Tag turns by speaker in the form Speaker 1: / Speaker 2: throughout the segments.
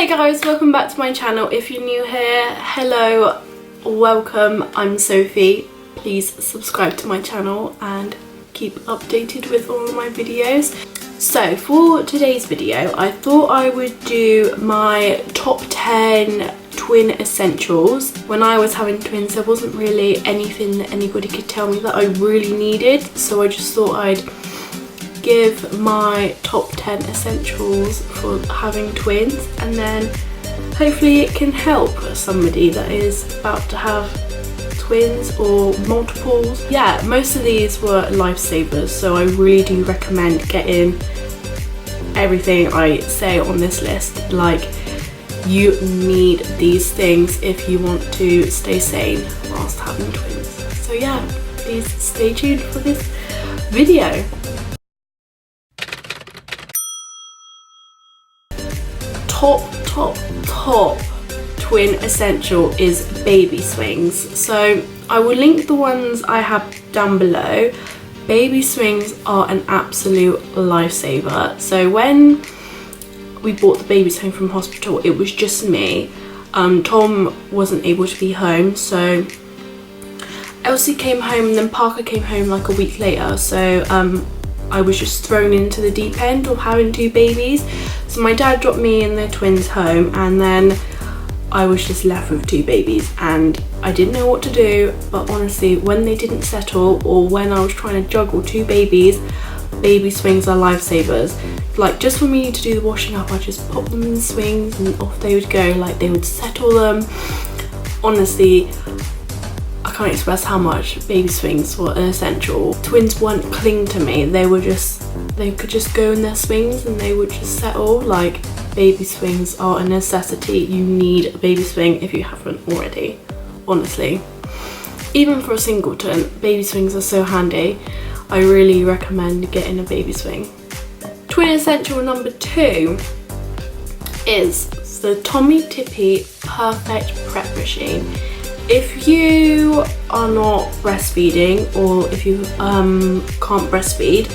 Speaker 1: Hey guys, welcome back to my channel. If you're new here, hello, welcome. I'm Sophie. Please subscribe to my channel and keep updated with all of my videos. So for today's video, I thought I would do my top 10 twin essentials. When I was having twins, there wasn't really anything that anybody could tell me that I really needed, so I just thought I'd give my top 10 essentials for having twins, and then hopefully it can help somebody that is about to have twins or multiples. Yeah, most of these were lifesavers, so I really do recommend getting everything I say on this list. Like, you need these things if you want to stay sane whilst having twins. So yeah, please stay tuned for this video. Top twin essential is baby swings. So I will link the ones I have down below. Baby swings are an absolute lifesaver. So when we brought the babies home from hospital, it was just me. Tom wasn't able to be home, so Elsie came home and then Parker came home like a week later. So I was just thrown into the deep end of having two babies. So my dad dropped me and the twins home, and then I was just left with two babies and I didn't know what to do. But honestly, when they didn't settle or when I was trying to juggle two babies, baby swings are lifesavers. Like, just for me to do the washing up, I just pop them in the swings and off they would go. Like, they would settle them. Honestly, I can't express how much baby swings were an essential. Twins wouldn't cling to me. They could just go in their swings and they would just settle. Like, baby swings are a necessity. You need a baby swing if you haven't already, honestly. Even for a singleton, baby swings are so handy. I really recommend getting a baby swing. Twin essential number 2 is the Tommy Tippy Perfect Prep Machine. If you are not breastfeeding, or if you can't breastfeed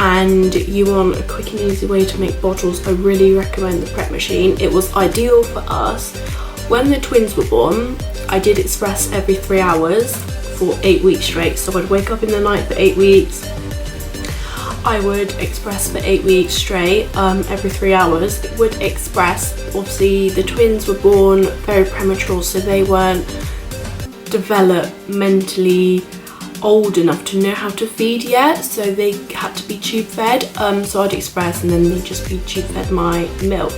Speaker 1: and you want a quick and easy way to make bottles, I really recommend the prep machine. It was ideal for us. When the twins were born, I did express every 3 hours for 8 weeks straight. So I'd wake up in the night for 8 weeks. I would express for 8 weeks straight, every 3 hours. It would express. Obviously the twins were born very premature, so they weren't developmentally old enough to know how to feed yet, so they had to be tube fed. So I'd express and then they'd just be tube fed my milk.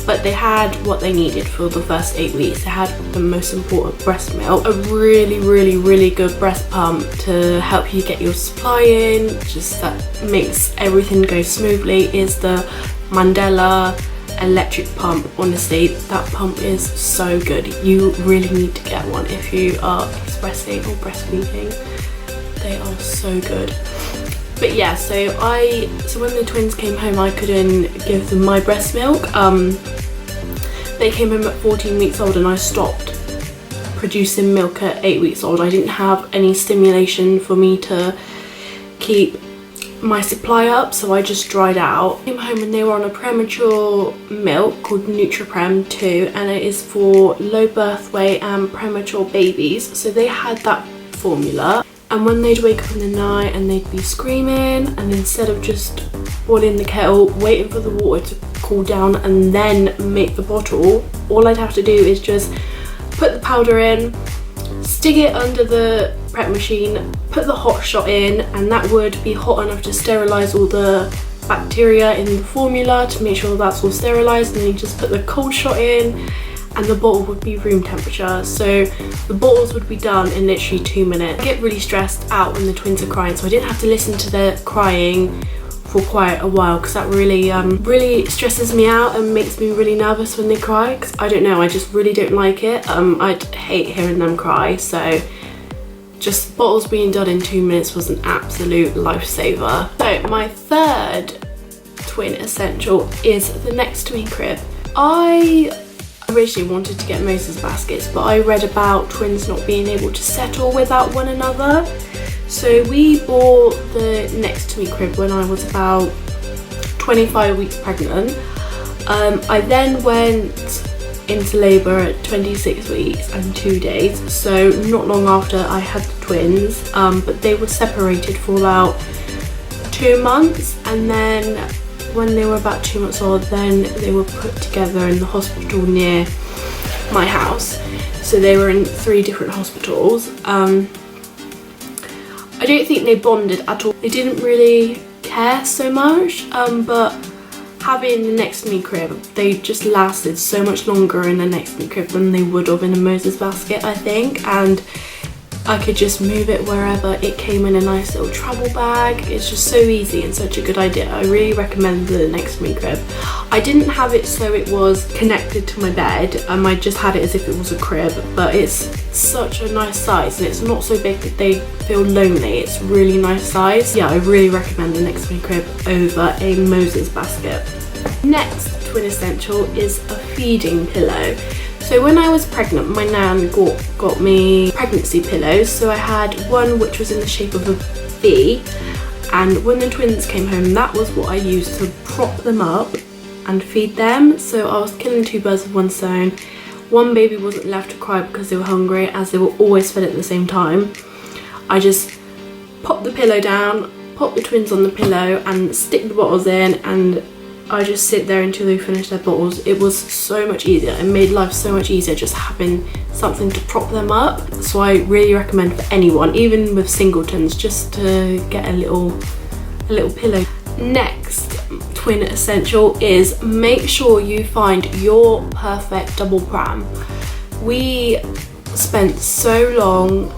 Speaker 1: But they had what they needed for the first 8 weeks. They had the most important breast milk, a really good breast pump to help you get your supply in, just that makes everything go smoothly, is the Mandela electric pump. Honestly, that pump is so good. You really need to get one if you are expressing or breastfeeding. They are so good. But yeah, so when the twins came home, I couldn't give them my breast milk. They came home at 14 weeks old and I stopped producing milk at 8 weeks old. I didn't have any stimulation for me to keep my supply up, so I just dried out. Came home and they were on a premature milk called Pram 2, and it is for low birth weight and premature babies. So they had that formula, and when they'd wake up in the night and they'd be screaming, and instead of just boiling the kettle, waiting for the water to cool down and then make the bottle, all I'd have to do is just put the powder in, stick it under the prep machine, put the hot shot in, and that would be hot enough to sterilize all the bacteria in the formula to make sure that's all sterilized, and then you just put the cold shot in and the bottle would be room temperature. So the bottles would be done in literally 2 minutes. I get really stressed out when the twins are crying, so I didn't have to listen to their crying for quite a while, because that really stresses me out and makes me really nervous when they cry, because I don't know, I just really don't like it. I'd hate hearing them cry, so just bottles being done in 2 minutes was an absolute lifesaver. So my third twin essential is the next to me crib. I originally wanted to get Moses baskets, but I read about twins not being able to settle without one another. So we bought the next to me crib when I was about 25 weeks pregnant. I then went into labour at 26 weeks and 2 days, so not long after I had the twins, but they were separated for about 2 months, and then when they were about 2 months old, then they were put together in the hospital near my house. So they were in 3 different hospitals. I don't think they bonded at all. They didn't really care so much, but having the next to me crib, they just lasted so much longer in the next to me crib than they would have in a Moses basket, I think. And I could just move it wherever. It came in a nice little travel bag. It's just so easy and such a good idea. I really recommend the next to me crib. I didn't have it so it was connected to my bed. I just had it as if it was a crib, but it's such a nice size and it's not so big that they feel lonely. It's really nice size. Yeah, I really recommend the next to me crib over a Moses basket. Next twin essential is a feeding pillow. So when I was pregnant, my nan got me pregnancy pillows. So I had one which was in the shape of a V, and when the twins came home, that was what I used to prop them up and feed them. So I was killing 2 birds with one stone. One baby wasn't left to cry because they were hungry, as they were always fed at the same time. I just pop the pillow down, pop the twins on the pillow and stick the bottles in, and I just sit there until they finish their bottles. It was so much easier. It made life so much easier just having something to prop them up. So I really recommend for anyone, even with singletons, just to get a little pillow. Next twin essential is make sure you find your perfect double pram. We spent so long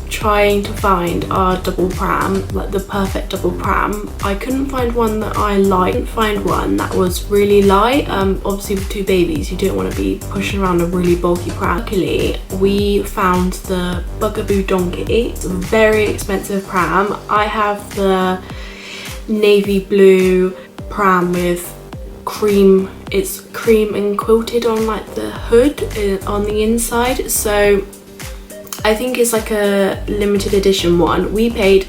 Speaker 1: trying to find our double pram, like the perfect double pram. I couldn't find one that I liked. I couldn't find one that was really light. Obviously with 2 babies, you don't want to be pushing around a really bulky pram. Luckily, we found the Bugaboo Donkey. It's a very expensive pram. I have the navy blue pram with cream. It's cream and quilted on like the hood on the inside. So I think it's like a limited edition one. We paid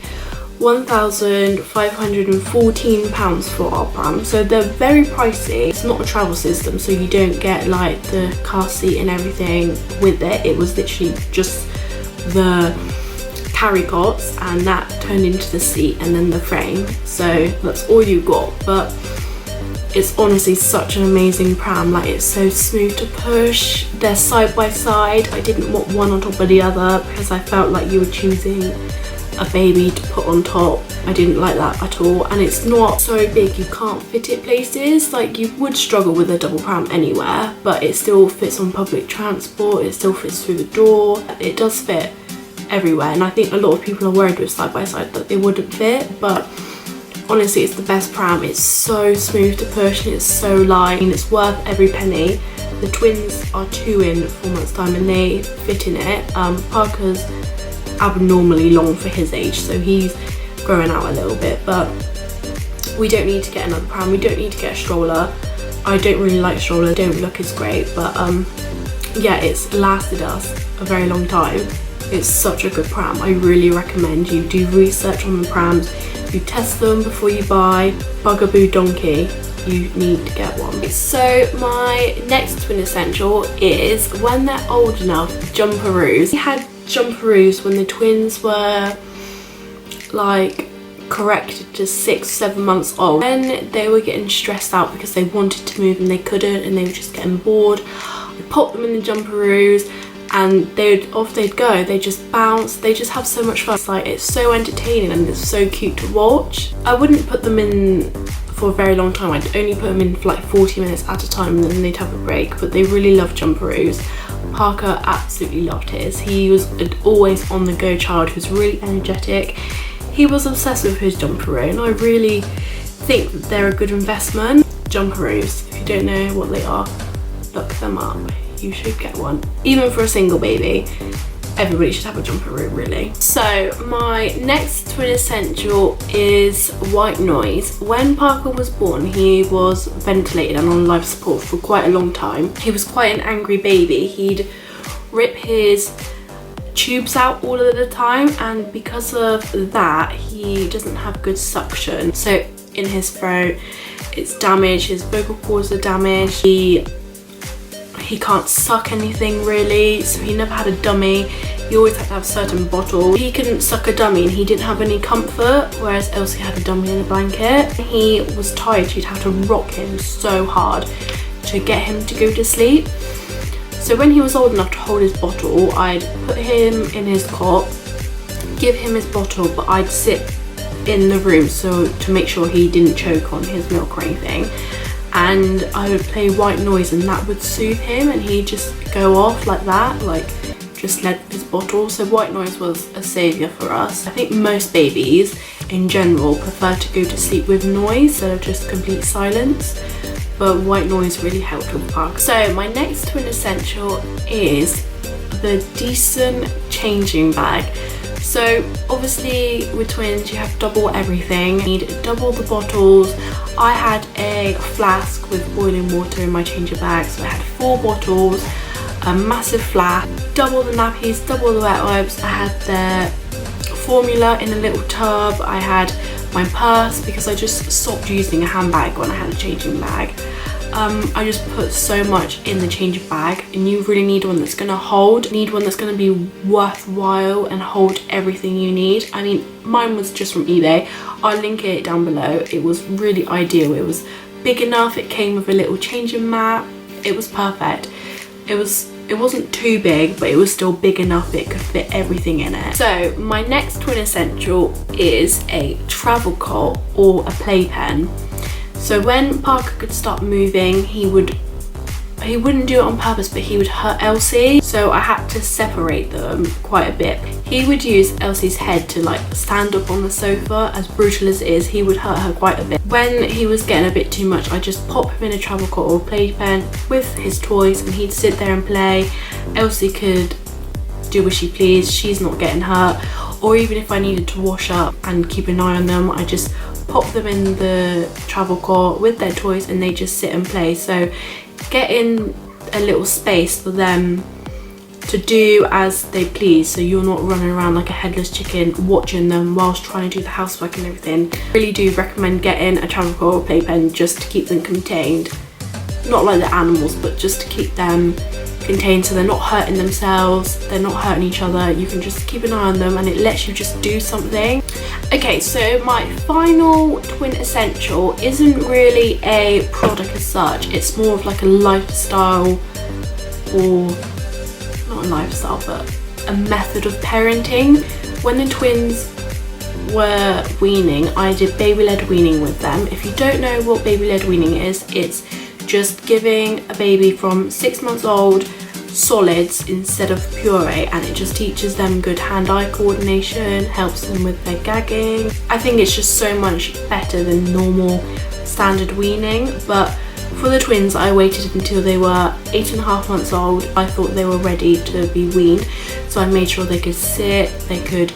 Speaker 1: £1,514 for our pram, so they're very pricey. It's not a travel system, so you don't get like the car seat and everything with it. It was literally just the carry cots, and that turned into the seat and then the frame, so that's all you got. But it's honestly such an amazing pram. Like, it's so smooth to push. They're side by side. I didn't want one on top of the other because I felt like you were choosing a baby to put on top. I didn't like that at all. And it's not so big you can't fit it places. Like, you would struggle with a double pram anywhere, but it still fits on public transport. It still fits through the door. It does fit everywhere. And I think a lot of people are worried with side by side that they wouldn't fit, but honestly, it's the best pram. It's so smooth to push and it's so light, and it's worth every penny. The twins are 2 in 4 months time and they fit in it. Parker's abnormally long for his age, so he's growing out a little bit, but we don't need to get another pram. We don't need to get a stroller. I don't really like stroller, don't look as great, but yeah, it's lasted us a very long time. It's such a good pram. I really recommend you do research on the prams. You test them before you buy. Bugaboo Donkey, you need to get one. So my next twin essential is, when they're old enough, Jumperoos. We had Jumperoos when the twins were like corrected to 6-7 months old. When they were getting stressed out because they wanted to move and they couldn't, and they were just getting bored, I popped them in the Jumperoos, and off they'd go. They just bounce. They just have so much fun. It's so entertaining and it's so cute to watch. I wouldn't put them in for a very long time. I'd only put them in for like 40 minutes at a time, and then they'd have a break. But they really love Jumperoos. Parker absolutely loved his. He was an always on the go child who was really energetic. He was obsessed with his Jumperoo, and I really think that they're a good investment. Jumperoos, if you don't know what they are, look them up. You should get one. Even for a single baby, everybody should have a Jumperoo, really. So my next twin essential is white noise. When Parker was born, he was ventilated and on life support for quite a long time. He was quite an angry baby. He'd rip his tubes out all of the time, and because of that, he doesn't have good suction. So in his throat, it's damaged, his vocal cords are damaged, he can't suck anything really, so he never had a dummy. He always had to have a certain bottle. He couldn't suck a dummy and he didn't have any comfort, whereas Elsie had a dummy in a blanket. He was tired, she'd have to rock him so hard to get him to go to sleep. So when he was old enough to hold his bottle, I'd put him in his cot, give him his bottle, but I'd sit in the room so to make sure he didn't choke on his milk or anything. And I would play white noise and that would soothe him, and he'd just go off like that, like just let his bottle. So white noise was a saviour for us. I think most babies in general prefer to go to sleep with noise instead of just complete silence, but white noise really helped with Park. So my next twin essential is the decent changing bag. So obviously with twins you have double everything, you need double the bottles. I had a flask with boiling water in my changer bag, so I had 4 bottles, a massive flask, double the nappies, double the wet wipes. I had the formula in a little tub. I had my purse because I just stopped using a handbag when I had a changing bag. I just put so much in the changer bag, and you really need one that's gonna hold, one that's gonna be worthwhile and hold everything you need. I mean, mine was just from eBay. I'll link it down below. It was really ideal. It was big enough, it came with a little changing mat. It was perfect. It wasn't too big, but it was still big enough it could fit everything in it. So my next twin essential is a travel cot or a playpen. So when Parker could start moving, he wouldn't do it on purpose, but he would hurt Elsie. So I had to separate them quite a bit. He would use Elsie's head to like stand up on the sofa. As brutal as it is, he would hurt her quite a bit. When he was getting a bit too much, I just pop him in a travel cot or playpen with his toys, and he'd sit there and play. Elsie could do as she pleased, she's not getting hurt. Or even if I needed to wash up and keep an eye on them, I just pop them in the travel cot with their toys and they just sit and play. So getting a little space for them to do as they please, so you're not running around like a headless chicken watching them whilst trying to do the housework and everything. I really do recommend getting a travel cot or playpen just to keep them contained. Not like the animals, but just to keep them contained so they're not hurting themselves, they're not hurting each other. You can just keep an eye on them and it lets you just do something. Okay, so my final twin essential isn't really a product as such. It's more of like a lifestyle, or not a lifestyle, but a method of parenting. When the twins were weaning, I did baby-led weaning with them. If you don't know what baby-led weaning is, it's just giving a baby from 6 months old solids instead of puree, and it just teaches them good hand-eye coordination, helps them with their gagging. I think it's just so much better than normal standard weaning. But for the twins, I waited until they were 8.5 months old. I thought they were ready to be weaned, so I made sure they could sit, they could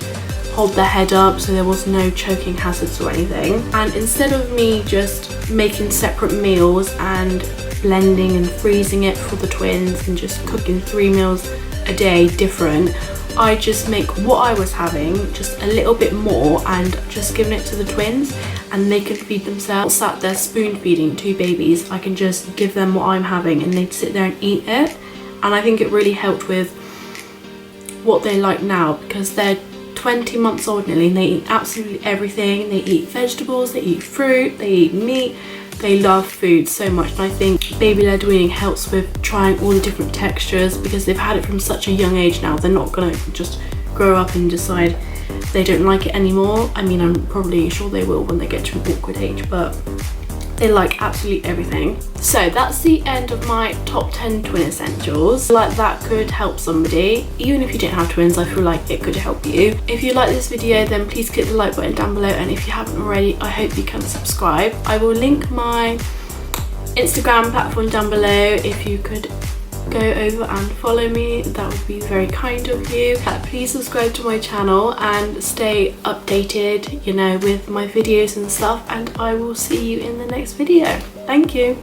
Speaker 1: hold their head up, so there was no choking hazards or anything. And instead of me just making separate meals and blending and freezing it for the twins and just cooking 3 meals a day different, I just make what I was having just a little bit more and just giving it to the twins, and they could feed themselves. Sat there spoon feeding 2 babies, I can just give them what I'm having and they'd sit there and eat it. And I think it really helped with what they like now, because they're 20 months old nearly and they eat absolutely everything. They eat vegetables, they eat fruit, they eat meat. They love food so much, and I think baby-led weaning helps with trying all the different textures, because they've had it from such a young age now. They're not gonna just grow up and decide they don't like it anymore. I mean, I'm probably sure they will when they get to an awkward age, but they like absolutely everything. So that's the end of my top 10 twin essentials. Like, that could help somebody. Even if you don't have twins, I feel like it could help you. If you like this video, then please click the like button down below, and if you haven't already, I hope you can subscribe. I will link my Instagram platform down below. If you could go over and follow me, that would be very kind of you. Please subscribe to my channel and stay updated, you know, with my videos and stuff, and I will see you in the next video. Thank you.